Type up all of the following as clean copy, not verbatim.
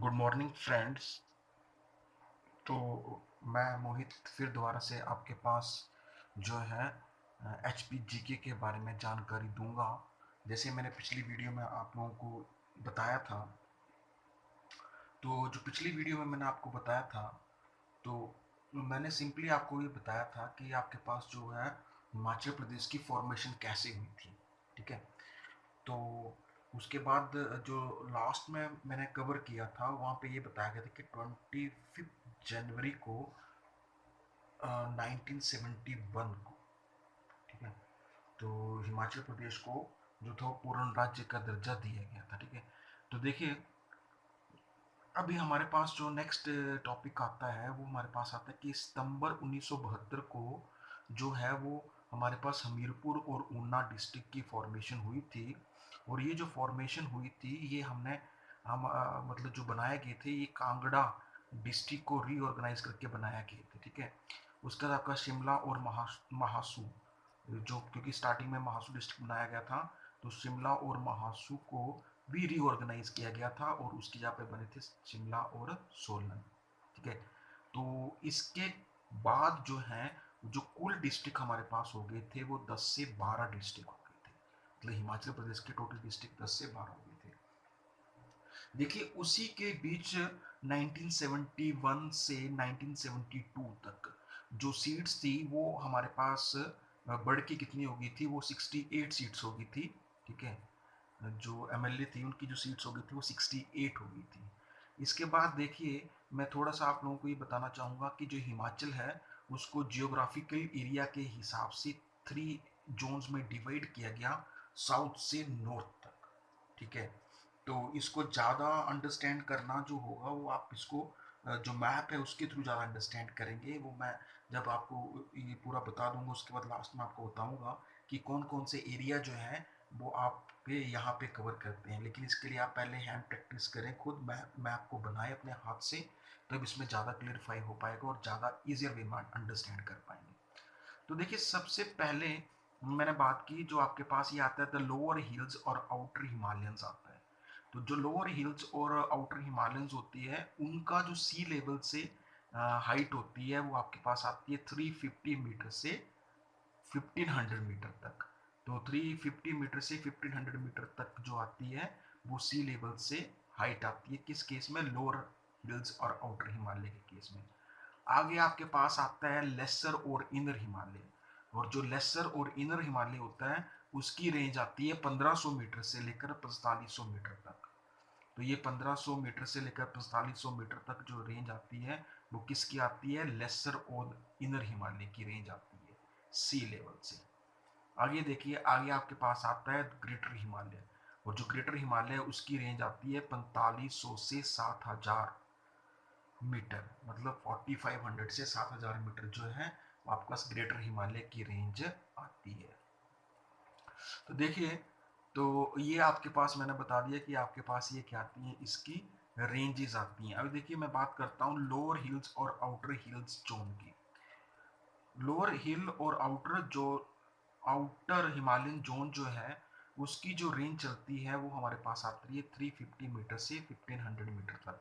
Good morning friends. तो मैं मोहित फिर दोबारा से आपके पास जो है एच पी जी के बारे में जानकारी दूंगा। जैसे मैंने पिछली वीडियो में आप लोगों को बताया था, तो जो पिछली वीडियो में मैंने आपको बताया था, तो मैंने सिंपली आपको ये बताया था कि आपके पास जो है हिमाचल प्रदेश की फॉर्मेशन कैसे हुई थी। ठीक है। तो उसके बाद जो लास्ट में मैंने कवर किया था वहाँ पे ये बताया गया था कि 25 जनवरी को 1971 को, ठीक है, तो हिमाचल प्रदेश को जो था पूर्ण राज्य का दर्जा दिया गया था। ठीक है। तो देखिए, अभी हमारे पास जो नेक्स्ट टॉपिक आता है वो हमारे पास आता है कि सितंबर 1972 को जो है वो हमारे पास हमीरपुर और ऊना डिस्ट्रिक्ट की फॉर्मेशन हुई थी। और ये जो फॉर्मेशन हुई थी ये मतलब जो बनाए गए थे ये कांगड़ा डिस्ट्रिक्ट को रीऑर्गेनाइज करके बनाया गए थे। ठीक है। उसके बाद आपका शिमला और महासू, जो क्योंकि स्टार्टिंग में महासू डिस्ट्रिक्ट बनाया गया था, तो शिमला और महासू को भी रीऑर्गेनाइज किया गया था और उसकी जगह पे बने थे शिमला और सोलन। ठीक है। तो इसके बाद जो है जो कुल डिस्ट्रिक्ट हमारे पास हो गए थे वो 10 से 12 डिस्ट्रिक्ट हो गए थे। मतलब हिमाचल प्रदेश के टोटल डिस्ट्रिक्ट 10 से 12 हो गए थे। देखिए, उसी के बीच 1971 से 1972 तक जो सीट्स थी वो हमारे पास बढ़ के कितनी हो गई थी, वो 68 सीट्स हो गई थी। ठीक है। जो एमएलए थी उनकी जो सीट्स हो गई थी वो 68 हो गई थी। इसके बाद देखिए, मैं थोड़ा सा आप लोगों को ये बताना चाहूँगा कि जो हिमाचल है उसको जियोग्राफिकल एरिया के हिसाब से 3 जोन्स में डिवाइड किया गया, साउथ से नॉर्थ तक। ठीक है। तो इसको ज़्यादा अंडरस्टैंड करना जो होगा वो आप इसको जो मैप है उसके थ्रू ज़्यादा अंडरस्टैंड करेंगे। वो मैं जब आपको ये पूरा बता दूंगा उसके बाद लास्ट में आपको बताऊंगा कि कौन कौन से एरिया जो है वो आप पे यहाँ पे कवर करते हैं। लेकिन इसके लिए आप पहले हैंड प्रैक्टिस करें, खुद मैप को बनाएं अपने हाथ से, तब इसमें ज़्यादा क्लियरिफाई हो पाएगा और ज़्यादा ईजियर वे में अंडरस्टैंड कर पाएंगे। तो देखिए, सबसे पहले मैंने बात की जो आपके पास ये आता है द लोअर हिल्स और आउटर हिमालयंस आता है। तो जो लोअर हिल्स और आउटर हिमालयंस होती है उनका जो सी लेवल से हाइट होती है वो आपके पास आती है 350 मीटर से 1500 मीटर तक। तो 350 मीटर से 1500 मीटर तक जो आती है वो सी लेवल से हाइट आती है, किस केस में, लोअर हिल्स और आउटर हिमालय के केस में। आगे आपके पास आता है लेसर और इनर हिमालय। और जो लेसर और इनर हिमालय होता है उसकी रेंज आती है 1500 मीटर से लेकर 4500 मीटर तक। तो ये 1500 मीटर से लेकर 4500 मीटर तक जो रेंज आती है वो किसकी आती है, लेसर और इनर हिमालय की रेंज आती है सी लेवल से। आगे देखिए, आगे आपके पास आता है ग्रेटर हिमालय। और जो ग्रेटर हिमालय है उसकी रेंज आती है 4500 से 7000 मीटर, मतलब 4500 से 7000 मीटर जो है आपके पास ग्रेटर हिमालय की रेंज आती है। तो देखिए, तो ये आपके पास मैंने बता दिया कि आपके पास ये क्या आती है, इसकी रेंजेस आती हैं। अभी देखिए, मैं बात करता हूँ लोअर हिल्स और आउटर हिल्स जोन की। लोअर हिल और आउटर हिमालयन जोन जो है उसकी जो रेंज चलती है वो हमारे पास आती है 350 मीटर से 1500 मीटर तक,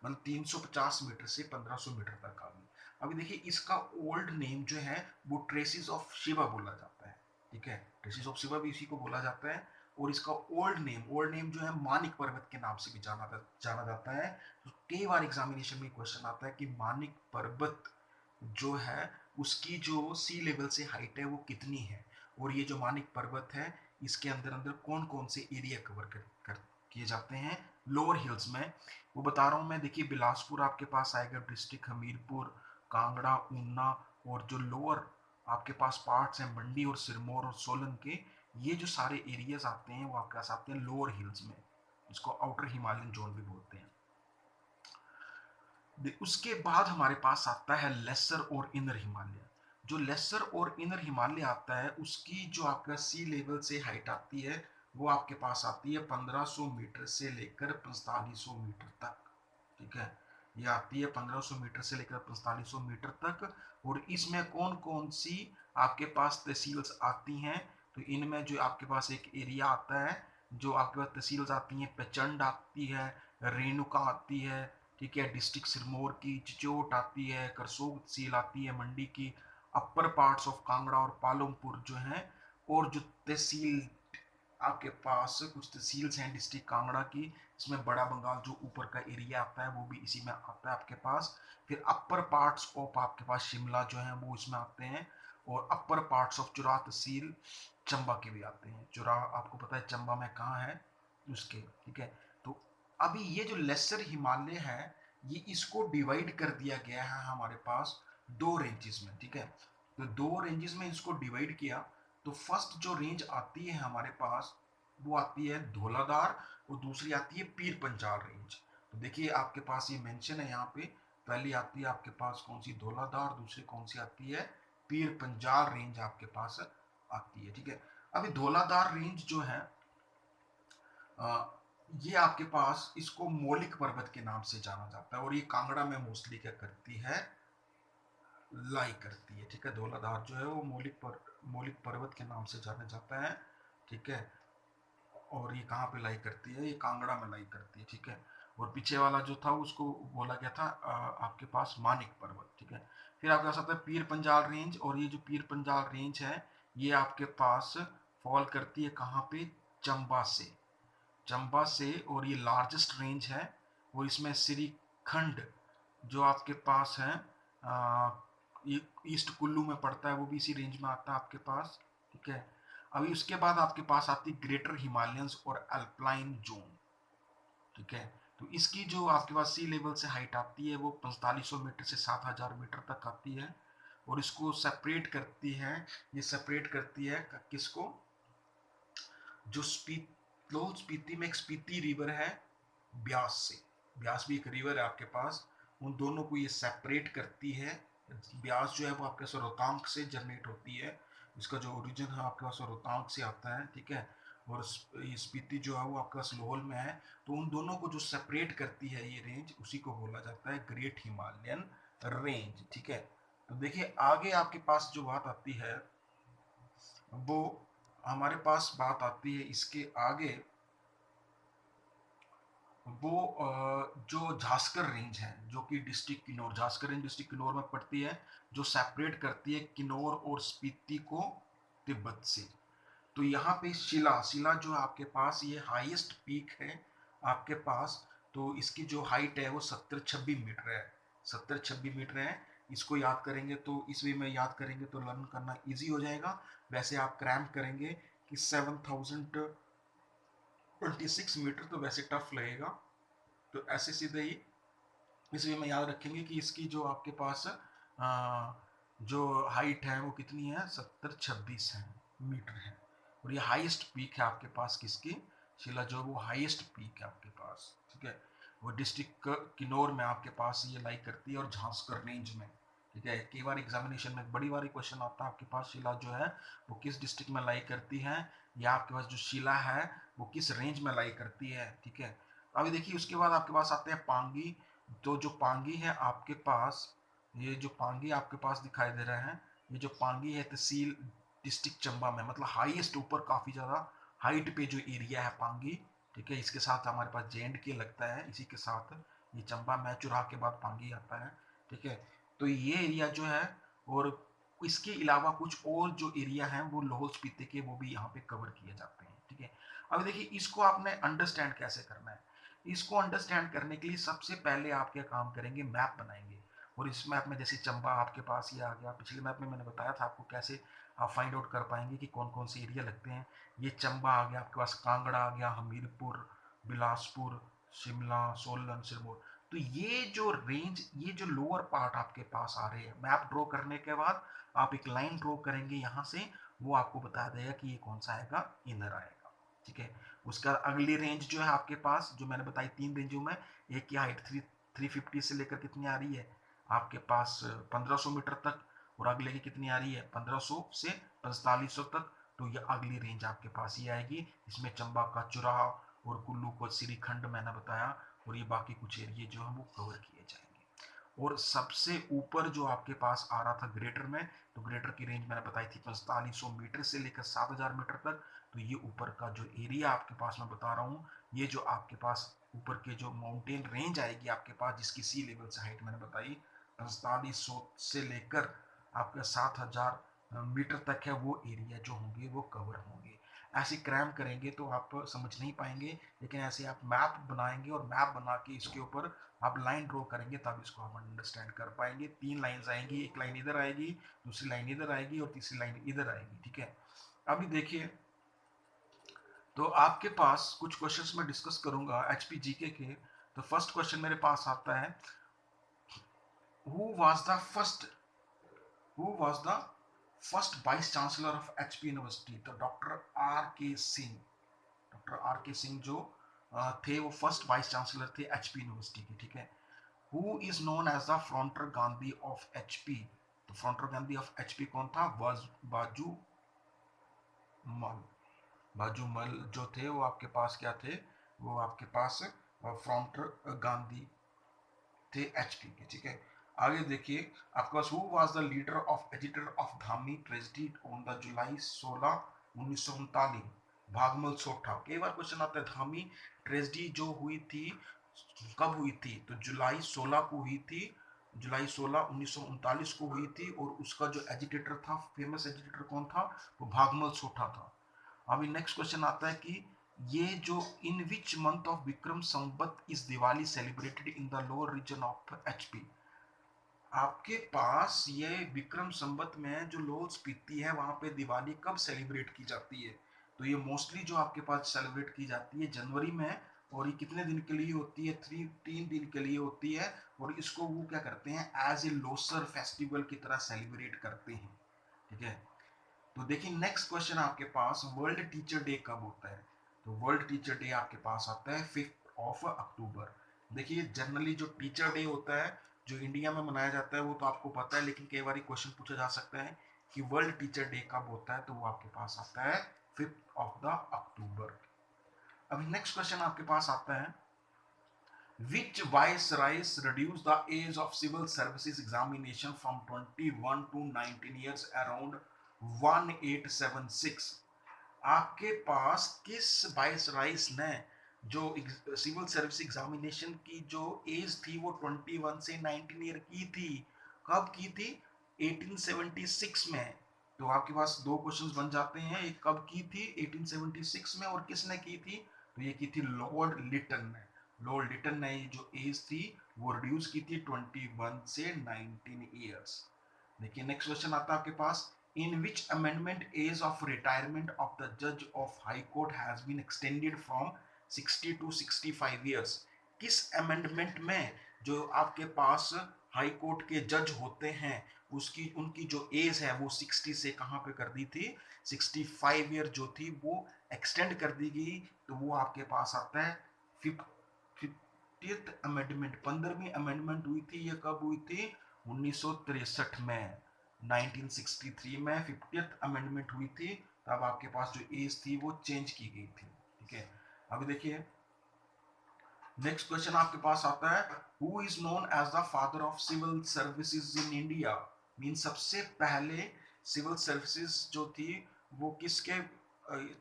मतलब 350 मीटर से 1500 मीटर तक आ गई। अभी देखिए, इसका ओल्ड नेम जो है वो ट्रेसिस ऑफ शिवा बोला जाता है। ठीक है। ट्रेसिस ऑफ शिवा भी इसी को बोला जाता है। और इसका ओल्ड नेम जो है मानिक पर्वत के नाम से भी जाना जाता है। तो कई बार एग्जामिनेशन में क्वेश्चन आता है कि मानिक पर्वत जो है उसकी जो सी लेवल से हाइट है वो कितनी है, और ये जो मानिक पर्वत है इसके अंदर अंदर कौन कौन से एरिया कवर कर किए जाते हैं लोअर हिल्स में, वो बता रहा हूँ मैं। देखिए, बिलासपुर आपके पास आएगा डिस्ट्रिक्ट, हमीरपुर, कांगड़ा, ऊना, और जो लोअर आपके पास पार्ट्स हैं मंडी और सिरमौर और सोलन के, ये जो सारे एरियाज आते हैं वो आपके पास आते हैं लोअर हिल्स में, जिसको आउटर हिमालयन जोन भी बोलते हैं। उसके बाद हमारे पास आता है लेसर और इनर हिमालय। जो लेसर और इनर हिमालय आता है उसकी जो आपका सी लेवल से हाइट आती है वो आपके पास आती है 1500 मीटर से लेकर 4500 मीटर तक। ठीक है। ये आती है 1500 मीटर से लेकर 4500 मीटर तक। और इसमें कौन कौन सी आपके पास तहसील्स आती हैं, तो इनमें जो आपके पास एक एरिया आता है, जो आपके पास तहसील्स आती हैं, पेचंड आती है, रेणुका आती है, ठीक है, डिस्ट्रिक्ट सिरमौर की, चिचोट आती है, करसोग तहसील आती है मंडी की, अपर पार्ट्स ऑफ कांगड़ा और पालमपुर जो है, और जो तहसील आपके पास कुछ तहसील्स हैं डिस्ट्रिक्ट कांगड़ा की, इसमें बड़ा बंगाल जो ऊपर का एरिया आता है वो भी इसी में आता है आपके पास। फिर अपर पार्ट्स ऑफ आपके पास शिमला जो है वो इसमें आते हैं, और अपर पार्ट्स ऑफ चुरा तहसील चंबा के भी आते हैं। चुरा आपको पता है चंबा में कहाँ है उसके, ठीक है। तो अभी ये जो लेसर हिमालय है, ये इसको डिवाइड कर दिया गया है हमारे पास दो रेंजेस में, ठीक है। तो दो रेंजेस में इसको डिवाइड किया। तो फर्स्ट जो रेंज आती है हमारे पास वो आती है धौलाधार, और दूसरी आती है पीर पंजाल रेंज। तो देखिए आपके पास ये मेंशन है यहाँ पे, पहली आती है आपके पास कौन सी, धौलाधार, दूसरी कौन सी आती है, पीर पंजाल रेंज आपके पास आती है, ठीक है। अभी धौलाधार रेंज जो है ये आपके पास इसको मौलिक पर्वत के नाम से जाना जाता है, और ये कांगड़ा में मोस्टली क्या करती है, लाई करती है, ठीक है। धौलाधार जो है वो मौलिक पर्वत के नाम से जाना जाता है, ठीक है। और ये कहाँ पे लाई करती है, ये कांगड़ा में लाई करती है, ठीक है। और पीछे वाला जो था उसको बोला गया था आपके पास मानिक पर्वत, ठीक है। फिर आपके पास आता है पीर पंजाल रेंज, और ये जो पीर पंजाल रेंज है ये आपके पास फॉल करती है कहाँ पे, चंबा से, चंबा से, और ये लार्जेस्ट रेंज है। और इसमें श्रीखंड जो आपके पास है ईस्ट कुल्लू में पड़ता है, वो भी इसी रेंज में आता है आपके पास, ठीक है। अभी उसके बाद आपके पास आती है ग्रेटर हिमालयंस और अल्पाइन जोन, ठीक है। तो इसकी जो आपके पास सी लेवल से हाइट आती है वो 4500 मीटर से 7000 मीटर तक आती है, और इसको सेपरेट करती है, ये सेपरेट करती है किसको, जो लाहौल स्पीति में एक स्पीति रिवर है ब्यास से, ब्यास भी एक रिवर है आपके पास, उन दोनों को ये सेपरेट करती है। ब्यास जो है वो आपके पास रोहतांग से जनरेट होती है, इसका जो ओरिजिन है आपके पास रोहतांग से आता है, ठीक है। और ये स्पीति जो है वो आपके पास लाहौल में है। तो उन दोनों को जो सेपरेट करती है ये रेंज, उसी को बोला जाता है ग्रेट हिमालयन रेंज, ठीक है। तो देखिए आगे आपके पास जो बात आती है वो, हमारे पास बात आती है इसके आगे, वो जो झांसकर रेंज है जो कि district Kinnaur, Zanskar range district Kinnaur में पड़ती है, जो सेपरेट करती है किन्नौर और स्पीति को तिब्बत से। तो यहाँ पे शिला शिला जो आपके पास ये हाईएस्ट पीक है आपके पास। तो इसकी जो हाइट है वो 70-26 मीटर है, 70-26 मीटर है। इसको याद करेंगे तो इस वे में याद करेंगे तो लर्न करना इजी हो जाएगा। वैसे आप क्रैम्प करेंगे कि 7026 मीटर, तो वैसे टफ लगेगा। तो ऐसे सीधे ही इस वे में याद रखेंगे कि इसकी जो आपके पास जो हाइट है वो कितनी है, 70-26 मीटर है। और ये हाईएस्ट पीक है आपके पास किसकी, शिला जो वो हाईएस्ट पीक है आपके पास, ठीक है। वो डिस्ट्रिक्ट किन्नौर में आपके पास ये लाई करती है, और झांसकर रेंज में, ठीक है। कई बार एग्जामिनेशन में बड़ी बारी क्वेश्चन आता है आपके पास, शिला जो है वो किस डिस्ट्रिक्ट में लाई करती है, या आपके पास जो शिला है वो किस रेंज में लाई करती है, ठीक है। अभी देखिए उसके बाद आपके पास आते हैं पांगी। तो जो पांगी है आपके पास, ये जो पांगी आपके पास दिखाई दे रहा है, ये जो पांगी है तहसील डिस्ट्रिक्ट चंबा में, मतलब हाईएस्ट ऊपर काफी ज्यादा हाइट पे जो एरिया है पांगी, ठीक है। इसके साथ हमारे पास JNK लगता है, इसी के साथ ये चंबा में चुराह के बाद पांगी आता है, ठीक है। तो ये एरिया जो है, और इसके अलावा कुछ और जो एरिया है वो लाहौल स्पीति के, वो भी यहाँ पे कवर किए जाते हैं, ठीक है। अब देखिए इसको आपने अंडरस्टैंड कैसे करना है। इसको अंडरस्टैंड करने के लिए सबसे पहले आप क्या काम करेंगे, मैप बनाएंगे। और इस मैप में जैसे चंबा आपके पास ये आ गया, पिछले मैप में मैंने बताया था आपको कैसे आप फाइंड आउट कर पाएंगे कि कौन कौन से एरिया लगते हैं। ये चंबा आ गया आपके पास, कांगड़ा आ गया, हमीरपुर, बिलासपुर, शिमला, सोलन, सिरमौर। तो ये जो रेंज, ये जो लोअर पार्ट आपके पास आ रहे हैं, मैप ड्रॉ करने के बाद आप एक लाइन ड्रॉ करेंगे यहाँ से, वो आपको बता देगा कि ये कौन सा आएगा, इधर आएगा, ठीक है। उसका अगली रेंज जो है आपके पास, जो मैंने बताई 3 रेंजों में, एक की हाइट 350 से लेकर कितनी आ रही है आपके पास 1500 मीटर तक, और अगले की कितनी आ रही है 1500 से 4500 तक। तो ये अगली रेंज आपके पास ये आएगी, इसमें चंबा का चुराह और कुल्लू को श्रीखंड मैंने बताया, और ये बाकी कुछ एरिए जो है वो कवर किए जाएंगे। और सबसे ऊपर जो आपके पास आ रहा था ग्रेटर में, तो ग्रेटर की रेंज मैंने बताई थी 4500 मीटर से लेकर 7000 मीटर तक। तो ये ऊपर का जो एरिया आपके पास मैं बता रहा हूँ, ये जो आपके पास ऊपर के जो माउंटेन रेंज आएगी आपके पास, जिसकी सी लेवल से हाइट मैंने बताई 4500 से लेकर आपका 7000 मीटर तक है, वो एरिया जो होंगे वो कवर होंगे। ऐसे क्रैम करेंगे तो आप समझ नहीं पाएंगे, लेकिन ऐसे आप मैप बनाएंगे और मैप बना के इसके ऊपर आप लाइन ड्रॉ करेंगे तब इसको हम अंडरस्टैंड कर पाएंगे। 3 लाइंस आएंगी, एक लाइन इधर आएगी, दूसरी लाइन इधर आएगी और तीसरी लाइन इधर आएगी, ठीक है। अभी देखिए, तो आपके पास कुछ क्वेश्चंस मैं डिस्कस करूंगा एचपी जीके के। तो फर्स्ट क्वेश्चन मेरे पास आता है, who was the first who was the first vice chancellor of HP university? तो doctor R K Singh. Doctor R K Singh जो थे वो फर्स्ट वाइस चांसलर थे एचपी यूनिवर्सिटी के, ठीक है। Who is known as the frontier Gandhi of HP? तो frontier Gandhi of HP कौन था? बाजू मल। बाजू मल जो थे वो आपके पास क्या थे? वो आपके पास फ्रंटर गांधी थे एचपी के, ठीक है। आगे देखिए आपके पास, who was the leader of editor of Dhami tragedy on the July 16 1939? Bhagmal Sautha. कई बार क्वेश्चन आता है धामी ट्रेजेडी जो हुई थी कब हुई थी? तो जुलाई 16 को हुई थी। जुलाई 16 1939 को हुई थी, और उसका जो एजिटेटर था, फेमस एजिटेटर कौन था? वो भागमल सोठा था। अभी नेक्स्ट क्वेश्चन आता है कि ये जो in which month of Vikram Samvat is Diwali celebrated in the lower region of HP? आपके पास ये विक्रम संवत में जो लोअर स्पीति है वहां पे दिवाली कब सेलिब्रेट की जाती है? तो ये मोस्टली जो आपके पास सेलिब्रेट की जाती है जनवरी में, और ये कितने दिन के लिए होती है? 3 दिन के लिए होती है। और इसको वो क्या करते हैं, एज ए लोसर फेस्टिवल की तरह सेलिब्रेट करते हैं, ठीक है। तो देखिए नेक्स्ट क्वेश्चन आपके पास, वर्ल्ड टीचर डे कब होता है? तो वर्ल्ड टीचर डे आपके पास आता है 5 अक्टूबर। देखिए जनरली जो टीचर डे होता है जो इंडिया में मनाया जाता है वो तो आपको पता है, लेकिन कई बार क्वेश्चन पूछा जा सकता है कि वर्ल्ड टीचर डे कब होता है, तो वो आपके पास आता है 5 अक्टूबर। अभी नेक्स्ट क्वेश्चन आपके पास आता है, which viceroys reduced the age of civil services examination from 21 to 19 years around 1876? आपके पास किस वाइसराइस ने जो सिविल सर्विस एग्जामिनेशन की जो एज थी वो 21 से 19 ईयर की थी? कब की थी? 1876 में। तो आपके पास दो क्वेश्चंस बन जाते हैं, एक कब की थी 1876 में, और किसने की थी? तो ये की थी लॉर्ड लिटन ने। लॉर्ड लिटन ने जो एज थी वो रिड्यूस की थी 21 से 19 ईयर्स। देखिए नेक्स्ट क्वेश्चन आता है आपके पास, in which amendment age of retirement of the जज of high court has been extended from 60 to 65 years? किस अमेंडमेंट में जो आपके पास हाई कोर्ट के जज होते हैं उसकी उनकी जो एज है वो 60 से कहां पे कर दी थी? 65 ईयर जो थी वो एक्सटेंड कर दी गई। तो वो आपके पास आता है 50th अमेंडमेंट। 15वीं अमेंडमेंट हुई थी, ये कब हुई थी? 1963 में। 1963 में 50th अमेंडमेंट हुई थी, तब आपके पास जो एज थी वो चेंज की गई थी, ठीक है। अभी देखिए नेक्स्ट क्वेश्चन आपके पास आता है, who is known as the father of civil services in India? Mean सबसे पहले सिविल सर्विसेज जो थी वो किसके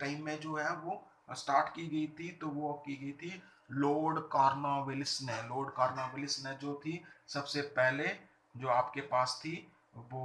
टाइम में जो है वो स्टार्ट की गई थी? तो वो की गई थी लॉर्ड कॉर्नवालिस ने। लॉर्ड कॉर्नवालिस ने जो थी सबसे पहले जो आपके पास थी वो,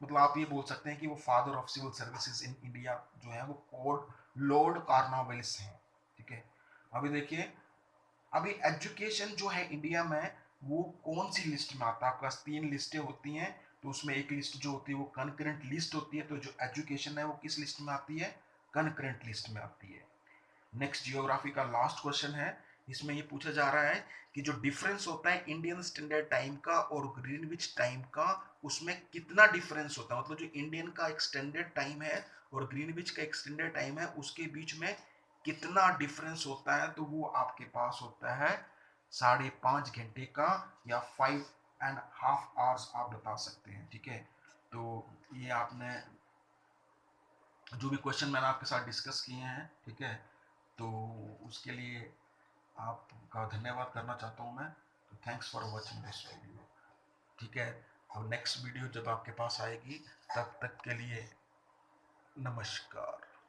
मतलब आप ये बोल सकते हैं कि वो father of civil services in India जो है वो लॉर्ड कॉर्नवालिस हैं, ठीक है। अभी देखिए, अभी एजुकेशन जो है इंडिया में वो कौन सी लिस्ट में आता है? आपके पास 3 लिस्टें होती हैं, तो उसमें एक लिस्ट जो होती है वो कनकरेंट लिस्ट होती है। तो जो एजुकेशन है वो किस लिस्ट में आती है? कनकरेंट लिस्ट में आती है। नेक्स्ट जियोग्राफी का लास्ट क्वेश्चन है, इसमें ये पूछा जा रहा है कि जो डिफरेंस होता है इंडियन स्टैंडर्ड टाइम का और ग्रीनविच टाइम का, उसमें कितना डिफरेंस होता है? मतलब जो इंडियन का एक्सटेंडेड टाइम है और ग्रीनविच का एक्सटेंडेड टाइम है उसके बीच में कितना डिफरेंस होता है? तो वो आपके पास होता है 5.5 घंटे का, या 5.5 आवर्स आप बता सकते हैं, ठीक है। तो ये आपने जो भी क्वेश्चन मैंने आपके साथ डिस्कस किए हैं, ठीक है, तो उसके लिए आपका धन्यवाद करना चाहता हूँ मैं। तो thanks for watching this video. ठीक है। अब नेक्स्ट वीडियो जब आपके पास आएगी, तब तक के लिए नमस्कार।